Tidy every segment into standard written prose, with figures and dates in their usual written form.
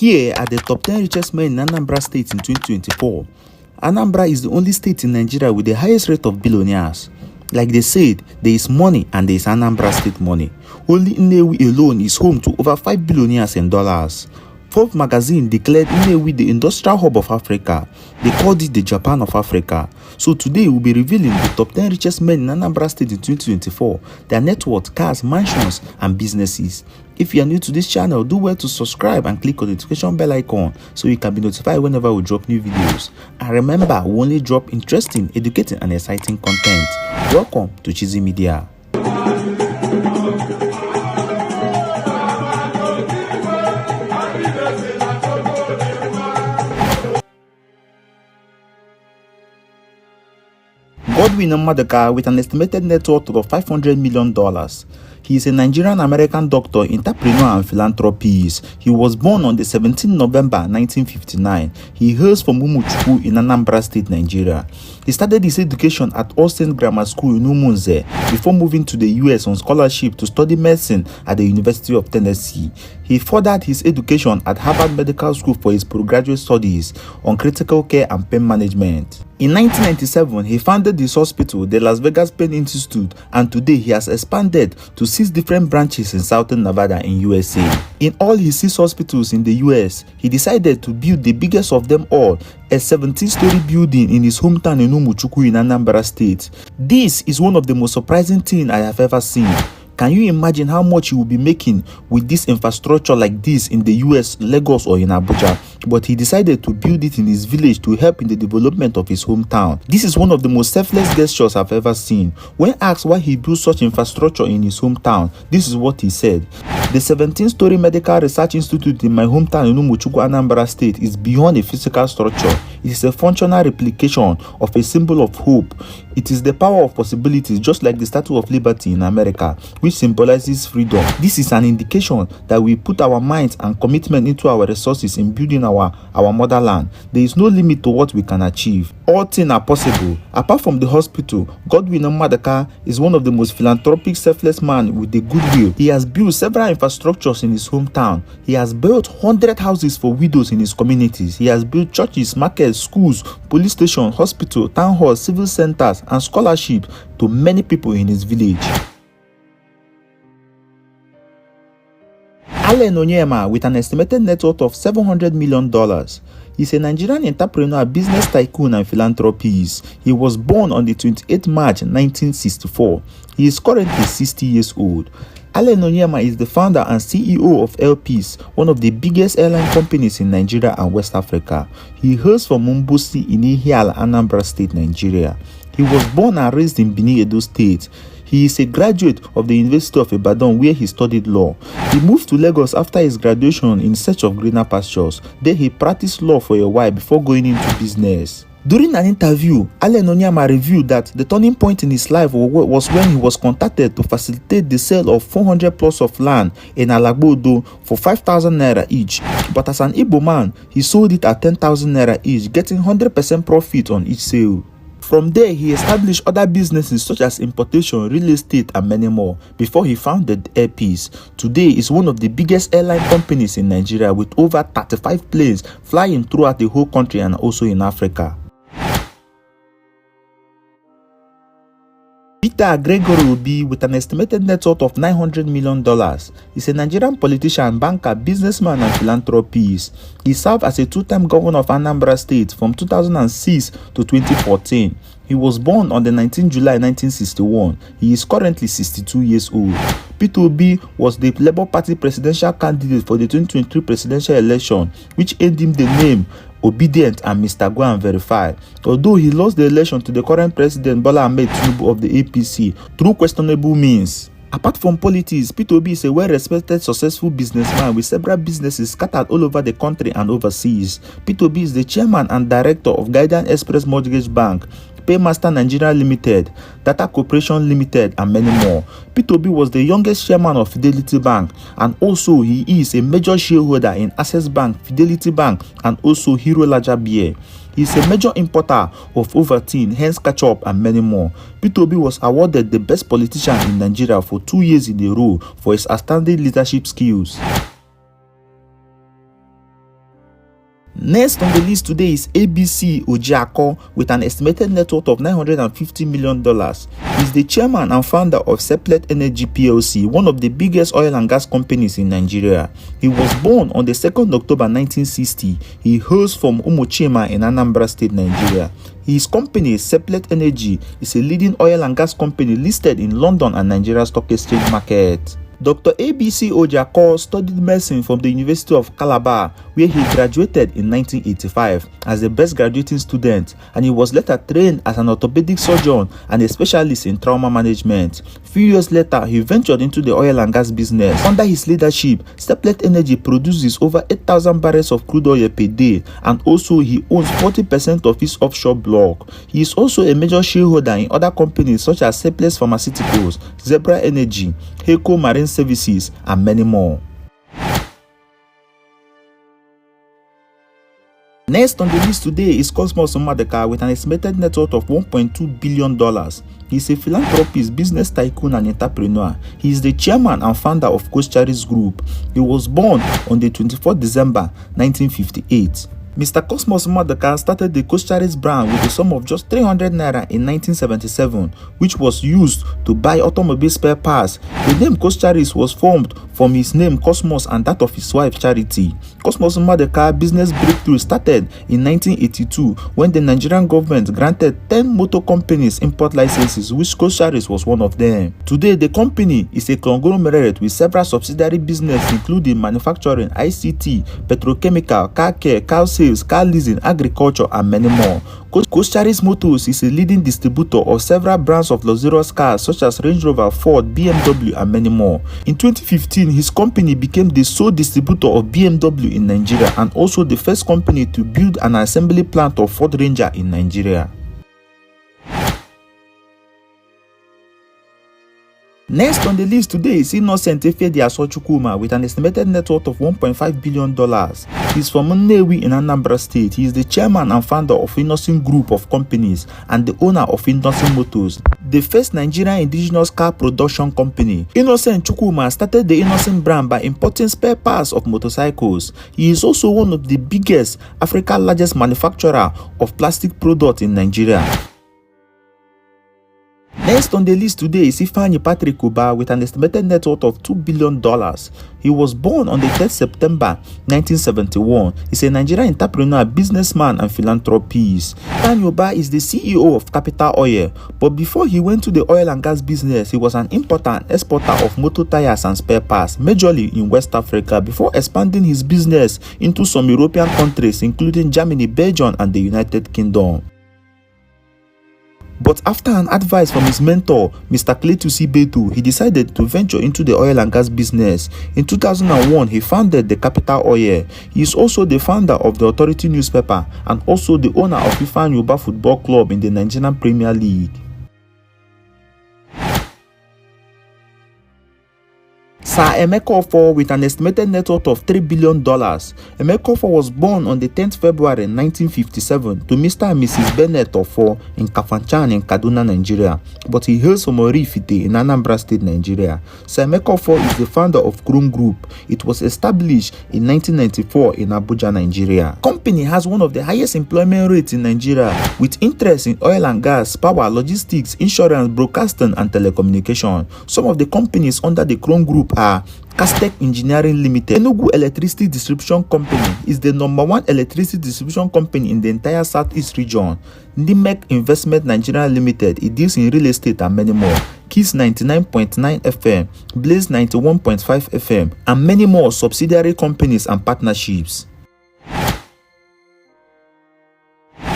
Here are the top 10 richest men in Anambra State in 2024. Anambra is the only state in Nigeria with the highest rate of billionaires. Like they said, there is money and there is Anambra State money. Only Nnewi alone is home to over 5 billionaires in dollars. Forbes magazine declared Nnewi the industrial hub of Africa. They called it the Japan of Africa. So today we'll be revealing the top 10 richest men in Anambra State in 2024, their net worth, cars, mansions, and businesses. If you are new to this channel, do well to subscribe and click on the notification bell icon so you can be notified whenever we drop new videos. And remember, we only drop interesting, educating, and exciting content. Welcome to Cheesy Media. Godwin Maduka with an estimated net worth of $500 million. He is a Nigerian-American doctor, entrepreneur, and philanthropist. He was born on the 17th November 1959. He hails from Umuchukwu in Anambra State, Nigeria. He started his education at All Saints Grammar School in Umunze before moving to the US on scholarship to study medicine at the University of Tennessee. He furthered his education at Harvard Medical School for his postgraduate studies on critical care and pain management. In 1997, he founded this hospital, the Las Vegas Pain Institute, and today he has expanded to 6 different branches in Southern Nevada in USA. In all his 6 hospitals in the US, he decided to build the biggest of them all, a 17-story building in his hometown in Umuchukwu in Anambra State. This is one of the most surprising things I have ever seen. Can you imagine how much he will be making with this infrastructure like this in the US, Lagos, or in Abuja? But he decided to build it in his village to help in the development of his hometown. This is one of the most selfless gestures I've ever seen. When asked why he built such infrastructure in his hometown, this is what he said. The 17-story Medical Research Institute in my hometown in Umuchukwu, Anambra State is beyond a physical structure. It is a functional replication of a symbol of hope. It is the power of possibilities, just like the Statue of Liberty in America, which symbolizes freedom. This is an indication that we put our minds and commitment into our resources in building our motherland. There is no limit to what we can achieve. All things are possible. Apart from the hospital, Godwin Maduka is one of the most philanthropic, selfless men with a goodwill. He has built several infrastructures in his hometown. He has built 100 houses for widows in his communities. He has built churches, markets, schools, police stations, hospitals, town halls, civil centers, and scholarship to many people in his village. Onyema with an estimated net worth of $700 million. He's a Nigerian entrepreneur, business tycoon, and philanthropist. He was born on the 28th March 1964. He is currently 60 years old. Onyema is the founder and CEO of LPs, one of the biggest airline companies in Nigeria and West Africa. He hails from Mumbusi in Ihiala, Anambra State, Nigeria. He was born and raised in Benin, Edo State. He is a graduate of the University of Ibadan, where he studied law. He moved to Lagos after his graduation in search of greener pastures. There he practiced law for a while before going into business. During an interview, Onyema revealed that the turning point in his life was when he was contacted to facilitate the sale of 400 plots of land in Alagbodo for 5,000 naira each. But as an Igbo man, he sold it at 10,000 naira each, getting 100% profit on each sale. From there, he established other businesses such as importation, real estate, and many more before he founded Airpeace. Today is one of the biggest airline companies in Nigeria with over 35 planes flying throughout the whole country and also in Africa. Peter Gregory Ubah with an estimated net worth of $900 million. He's a Nigerian politician, banker, businessman, and philanthropist. He served as a 2-time governor of Anambra State from 2006 to 2014. He was born on the 19th July 1961. He is currently 62 years old. Peter Ubah was the Labour Party presidential candidate for the 2023 presidential election, which earned him the name Obedient and Mr. Go and Verify. Although he lost the election to the current president Bola Ahmed Tinubu of the APC through questionable means. Apart from politics, Peter Ubah is a well-respected, successful businessman with several businesses scattered all over the country and overseas. Peter Ubah is the chairman and director of Guidance Express Mortgage Bank, Paymaster Nigeria Limited, Data Corporation Limited, and many more. Peter Ubah was the youngest chairman of Fidelity Bank, and also he is a major shareholder in Access Bank, Fidelity Bank, and also Hero Lager Beer. He is a major importer of Ovaltine, hence ketchup, and many more. Peter Ubah was awarded the best politician in Nigeria for 2 years in a row for his outstanding leadership skills. Next on the list today is ABC Orjiakor with an estimated net worth of $950 million. He's the chairman and founder of Seplat Energy PLC, one of the biggest oil and gas companies in Nigeria. He was born on the 2nd October 1960. He hails from Onyema in Anambra State, Nigeria. His company, Seplat Energy, is a leading oil and gas company listed in London and Nigeria Stock Exchange market. Dr. ABC Orjiakor studied medicine from the University of Calabar, where he graduated in 1985 as the best graduating student, and he was later trained as an orthopedic surgeon and a specialist in trauma management. Few years later, he ventured into the oil and gas business. Under his leadership, Seplat Energy produces over 8,000 barrels of crude oil per day, and also he owns 40% of his offshore block. He is also a major shareholder in other companies such as Seplat Pharmaceuticals, Zebra Energy, Heco Marine Services, and many more. Next on the list today is Cosmas Maduka with an estimated net worth of $1.2 billion. He is a philanthropist, business tycoon, and entrepreneur. He is the chairman and founder of Coscharis Group. He was born on the 24th December 1958. Mr. Cosmas Maduka started the Coscharis brand with a sum of just 300 naira in 1977, which was used to buy automobile spare parts. The name Coscharis was formed from his name Cosmos and that of his wife Charity. Cosmas Maduka business breakthrough started in 1982 when the Nigerian government granted 10 motor companies import licenses, which Coscharis was one of them. Today, the company is a conglomerate with several subsidiary businesses including manufacturing, ICT, petrochemical, car care, car sales, car leasing, agriculture, and many more. Coscharis Motors is a leading distributor of several brands of luxurious cars such as Range Rover, Ford, BMW, and many more. In 2015, his company became the sole distributor of BMW in Nigeria and also the first company to build an assembly plant of Ford Ranger in Nigeria. Next on the list today is Innocent Chukwuma with an estimated net worth of $1.5 billion. He is from Nnewi in Anambra State. He is the chairman and founder of Innocent Group of Companies and the owner of Innocent Motors, the first Nigerian indigenous car production company. Innocent Chukwuma started the Innocent brand by importing spare parts of motorcycles. He is also one of the biggest, Africa's largest manufacturer of plastic products in Nigeria. Next on the list today is Ifeanyi Ubah with an estimated net worth of $2 billion. He was born on the 3rd September 1971. He's a Nigerian entrepreneur, businessman, and philanthropist. Ifeanyi Ubah is the CEO of Capital Oil, but before he went to the oil and gas business, he was an importer and exporter of motor tires and spare parts, majorly in West Africa, before expanding his business into some European countries, including Germany, Belgium, and the United Kingdom. But after an advice from his mentor, Mr. Cletus Ibeto, he decided to venture into the oil and gas business. In 2001, he founded the Capital Oil. He is also the founder of the Authority newspaper and also the owner of Ifeanyi Ubah Football Club in the Nigerian Premier League. Sir Emeka Offor with an estimated net worth of $3 billion. Emeka Offor was born on the 10th February 1957 to Mr. and Mrs. Bennett Offor in Kafanchan in Kaduna, Nigeria, but he hails from Orifite in Anambra State, Nigeria. Sir Emeka Offor is the founder of Chrome Group. It was established in 1994 in Abuja, Nigeria. The company has one of the highest employment rates in Nigeria, with interest in oil and gas, power, logistics, insurance, broadcasting, and telecommunication. Some of the companies under the Chrome Group are Castec Engineering Limited. Enugu Electricity Distribution Company is the #1 electricity distribution company in the entire Southeast region. Nimek Investment Nigeria Limited, it deals in real estate and many more. Kiss 99.9 FM, Blaze 91.5 FM, and many more subsidiary companies and partnerships.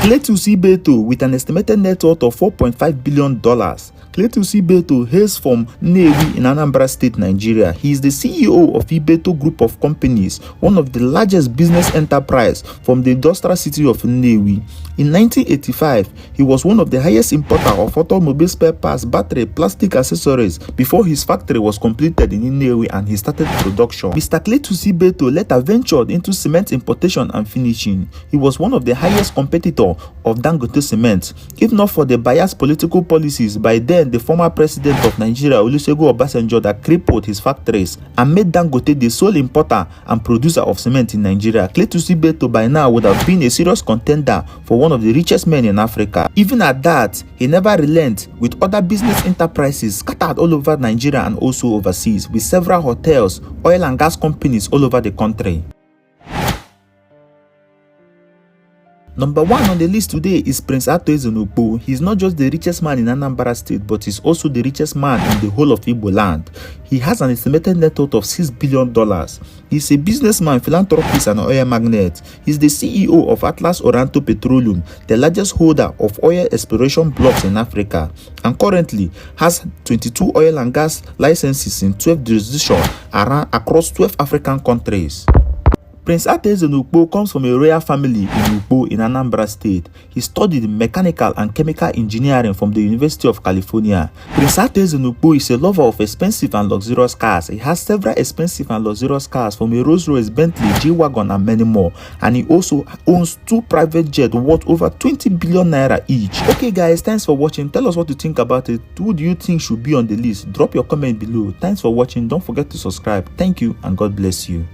Cletus Ibeto with an estimated net worth of $4.5 billion. Cletus Ibeto hails from Nnewi in Anambra State, Nigeria. He is the CEO of Ibeto Group of Companies, one of the largest business enterprise from the industrial city of Nnewi. In 1985, he was one of the highest importer of automobile spare parts, battery, plastic accessories before his factory was completed in Nnewi and he started production. Mr. Cletus Ibeto later ventured into cement importation and finishing. He was one of the highest competitors of Dangote Cement. If not for the biased political policies by then the former president of Nigeria, Olusegun Obasanjo, that crippled his factories and made Dangote the sole importer and producer of cement in Nigeria, Cletus Ibeto by now would have been a serious contender for one of the richest men in Africa. Even at that, he never relent, with other business enterprises scattered all over Nigeria and also overseas, with several hotels, oil and gas companies all over the country. Number 1 on the list today is Prince Arthur Eze. He's not just the richest man in Anambra State, but he's also the richest man in the whole of Igbo land. He has an estimated net worth of $6 billion. He's a businessman, philanthropist, and oil magnate. He's the CEO of Atlas Oriental Petroleum, the largest holder of oil exploration blocks in Africa, and currently has 22 oil and gas licenses in 12 jurisdictions across 12 African countries. Prince Arthur Eze comes from a royal family in Ubah in Anambra State. He studied mechanical and chemical engineering from the University of California. Prince Arthur Eze is a lover of expensive and luxurious cars. He has several expensive and luxurious cars, from a Rolls-Royce, Bentley, G-Wagon, and many more. And he also owns 2 private jets worth over 20 billion naira each. Okay guys, thanks for watching. Tell us what you think about it. Who do you think should be on the list? Drop your comment below. Thanks for watching. Don't forget to subscribe. Thank you and God bless you.